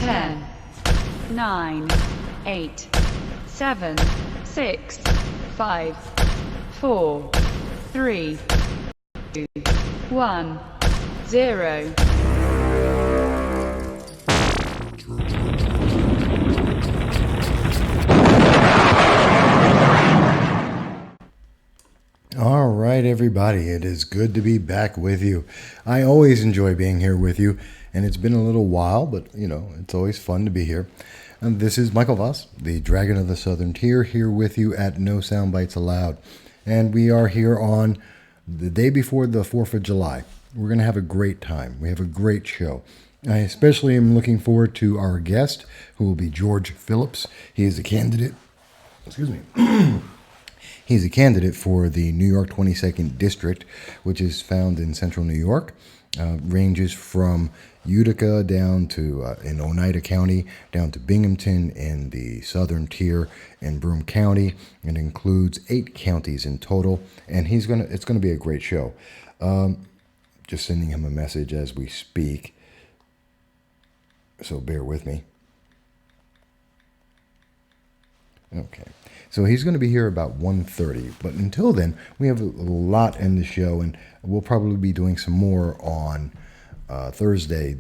10, 9, 8, 7, 6, 5, 4, 3, 2, 1, 0. All right, everybody, it is good to be back with you. I always enjoy being here with you, and it's been a little while, but it's always fun to be here. And this is Michael Voss, the Dragon of the Southern Tier, here with you at No Soundbites Allowed. And we are here on the day before the 4th of July. We're going to have a great time. We have a great show. I especially am looking forward to our guest, who will be George Phillips. He is a candidate. Excuse me. He's a candidate for the New York 22nd District, which is found in central New York. Ranges from Utica down to, in Oneida County, down to Binghamton in the southern tier in Broome County. It includes 8 counties in total, and it's going to be a great show. Just sending him a message as we speak, so bear with me. Okay. So he's going to be here about 1:30. But until then, we have a lot in the show, and we'll probably be doing some more on Thursday,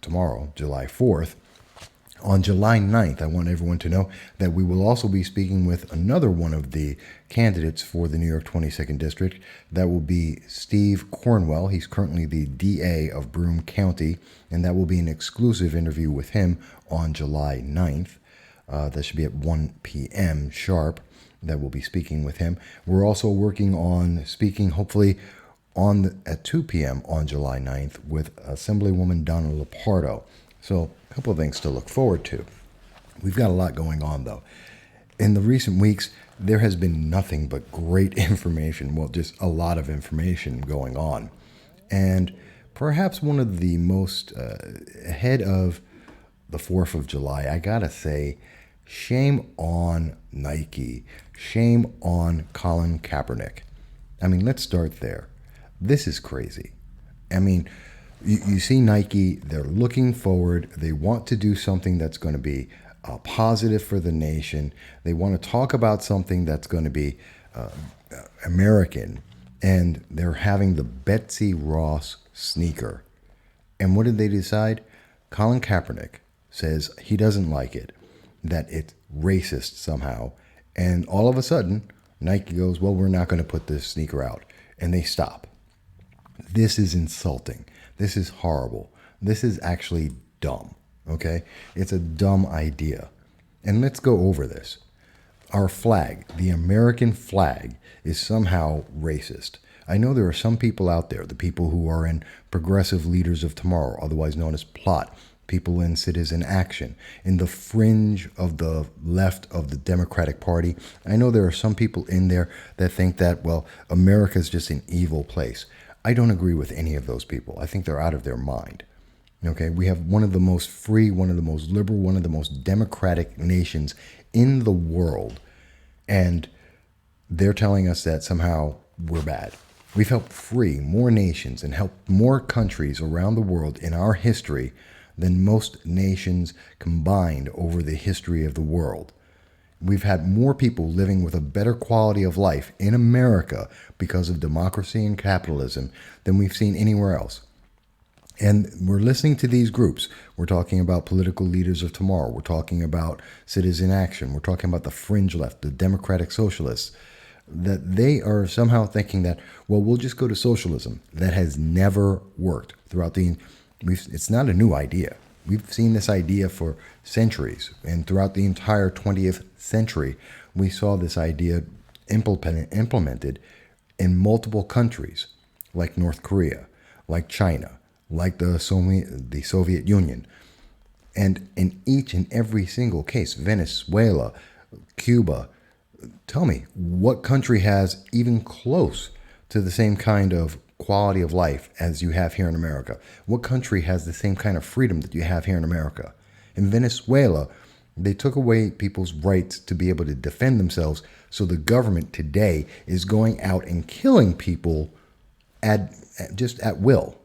tomorrow, July 4th. On July 9th, I want everyone to know that we will also be speaking with another one of the candidates for the New York 22nd District. That will be Steve Cornwell. He's currently the DA of Broome County, and that will be an exclusive interview with him on July 9th. That should be at 1 p.m. sharp that we'll be speaking with him. We're also working on speaking, hopefully, at 2 p.m. on July 9th with Assemblywoman Donna Lupardo. So a couple of things to look forward to. We've got a lot going on, though. In the recent weeks, there has been nothing but great information. Well, just a lot of information going on. And perhaps one of the most ahead of the 4th of July, I gotta say, shame on Nike. Shame on Colin Kaepernick. I mean, let's start there. This is crazy. I mean, you see Nike, they're looking forward. They want to do something that's going to be positive for the nation. They want to talk about something that's going to be American. And they're having the Betsy Ross sneaker. And what did they decide? Colin Kaepernick says he doesn't like it, that it's racist somehow. And all of a sudden, Nike goes, well, we're not going to put this sneaker out. And they stop. This is insulting. This is horrible. This is actually dumb, okay? It's a dumb idea. And let's go over this. Our flag, the American flag, is somehow racist. I know there are some people out there, the people who are in Progressive Leaders of Tomorrow, otherwise known as PLOT, people in Citizen Action, in the fringe of the left of the Democratic Party. I know there are some people in there that think that, well, America's just an evil place. I don't agree with any of those people. I think they're out of their mind. Okay, we have one of the most free, one of the most liberal, one of the most democratic nations in the world, and they're telling us that somehow we're bad. We've helped free more nations and helped more countries around the world in our history than most nations combined over the history of the world. We've had more people living with a better quality of life in America because of democracy and capitalism than we've seen anywhere else. And we're listening to these groups. We're talking about political leaders of tomorrow. We're talking about Citizen Action. We're talking about the fringe left, the democratic socialists, that they are somehow thinking that, well, we'll just go to socialism. That has never worked throughout it's not a new idea. We've seen this idea for centuries, and throughout the entire 20th century, we saw this idea implemented in multiple countries, like North Korea, like China, like the Soviet Union. And in each and every single case, Venezuela, Cuba, tell me, what country has even close to the same kind of quality of life as you have here in America? What country has the same kind of freedom that you have here in America? In Venezuela, they took away people's rights to be able to defend themselves, so the government today is going out and killing people just at will.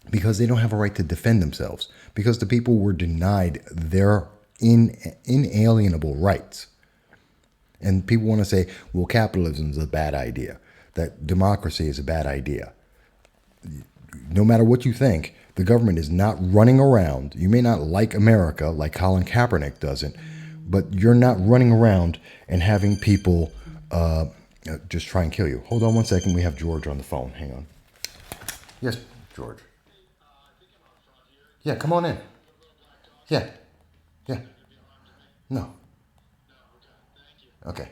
because they don't have a right to defend themselves, because the people were denied their inalienable rights. And people want to say, well, capitalism is a bad idea, that democracy is a bad idea. No matter what you think, the government is not running around. You may not like America like Colin Kaepernick doesn't, but you're not running around and having people just try and kill you. Hold on one second. We have George on the phone. Hang on. Yes, George. Yeah, come on in. Yeah. Yeah. No. Okay.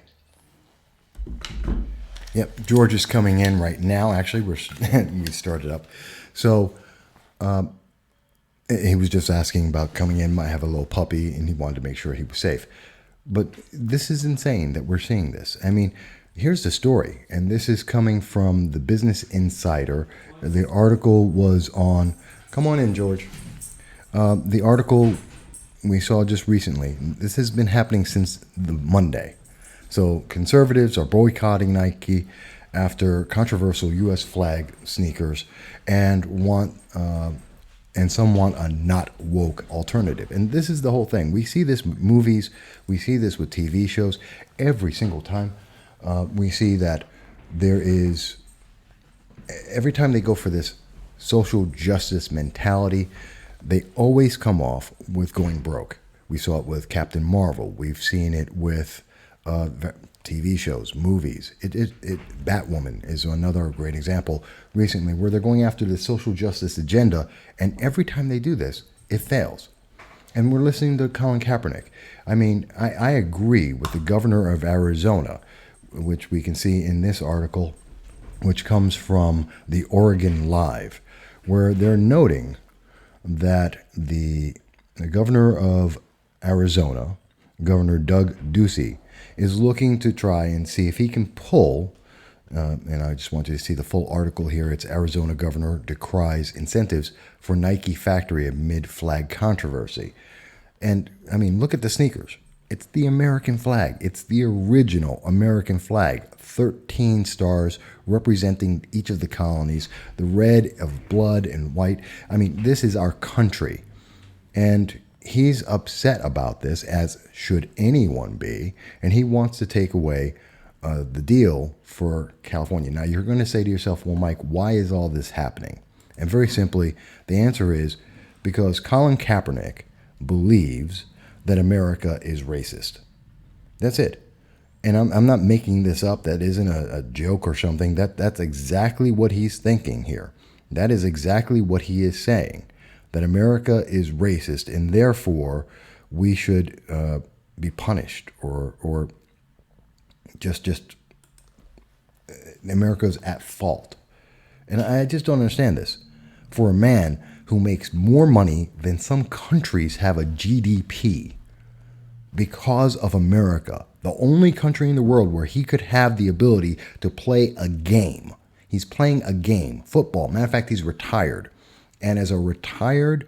Yep, George is coming in right now. Actually, we started up. So he was just asking about coming in. I have a little puppy, and he wanted to make sure he was safe. But this is insane that we're seeing this. I mean, here's the story, and this is coming from the Business Insider. The article was on. Come on in, George. The article we saw just recently. This has been happening since the Monday. So conservatives are boycotting Nike after controversial U.S. flag sneakers, and some want a not woke alternative. And this is the whole thing. We see this with movies, we see this with TV shows every single time. We see that there is, every time they go for this social justice mentality, they always come off with going broke. We saw it with Captain Marvel. We've seen it with TV shows, movies. Batwoman is another great example recently where they're going after the social justice agenda, and every time they do this, it fails. And we're listening to Colin Kaepernick. I mean, I agree with the governor of Arizona, which we can see in this article, which comes from the Oregon Live, where they're noting that the governor of Arizona, Governor Doug Ducey, is looking to try and see if he can pull, and I just want you to see the full article here. It's Arizona governor decries incentives for Nike factory amid flag controversy. And I mean, look at the sneakers. It's the American flag. It's the original American flag. 13 stars representing each of the colonies, the red of blood and white. I mean, this is our country. And he's upset about this, as should anyone be, and he wants to take away the deal for California. Now, you're going to say to yourself, well, Mike, why is all this happening? And very simply, the answer is because Colin Kaepernick believes that America is racist. That's it. And I'm not making this up. That isn't a joke or something. That's exactly what he's thinking here. That is exactly what he is saying, that America is racist, and therefore we should be punished, or just America's at fault. And I just don't understand this. For a man who makes more money than some countries have a GDP because of America, the only country in the world where he could have the ability to play a game. He's playing a game, football. Matter of fact, he's retired. And as a retired,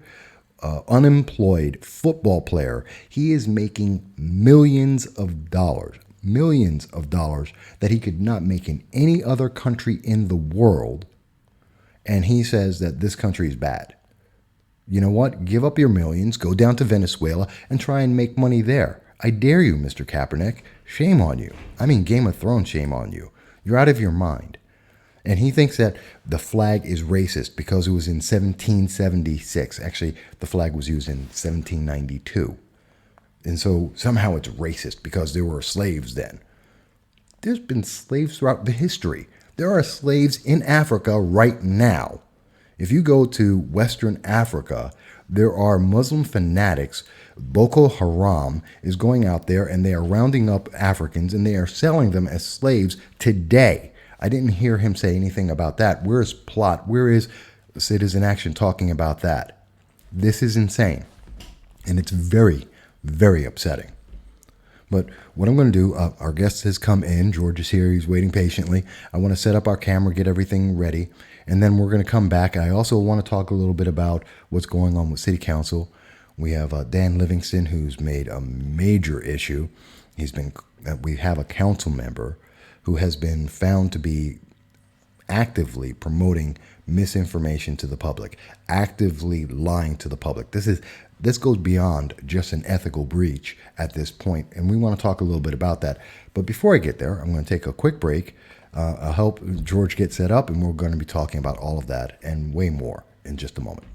unemployed football player, he is making millions of dollars that he could not make in any other country in the world. And he says that this country is bad. You know what? Give up your millions, go down to Venezuela, and try and make money there. I dare you, Mr. Kaepernick. Shame on you. I mean, Game of Thrones, shame on you. You're out of your mind. And he thinks that the flag is racist because it was in 1776. Actually, the flag was used in 1792. And so somehow it's racist because there were slaves then. There's been slaves throughout the history. There are slaves in Africa right now. If you go to Western Africa, there are Muslim fanatics. Boko Haram is going out there and they are rounding up Africans and they are selling them as slaves today. I didn't hear him say anything about that. Where is Plot? Where is Citizen Action talking about that? This is insane. And it's very, very upsetting. But what I'm going to do, our guest has come in. George is here. He's waiting patiently. I want to set up our camera, get everything ready, and then we're going to come back. I also want to talk a little bit about what's going on with City Council. We have Dan Livingston, who's made a major issue. We have a council member who has been found to be actively promoting misinformation to the public, actively lying to the public. This goes beyond just an ethical breach at this point, and we want to talk a little bit about that. But before I get there, I'm going to take a quick break. I'll help George get set up, and we're going to be talking about all of that and way more in just a moment.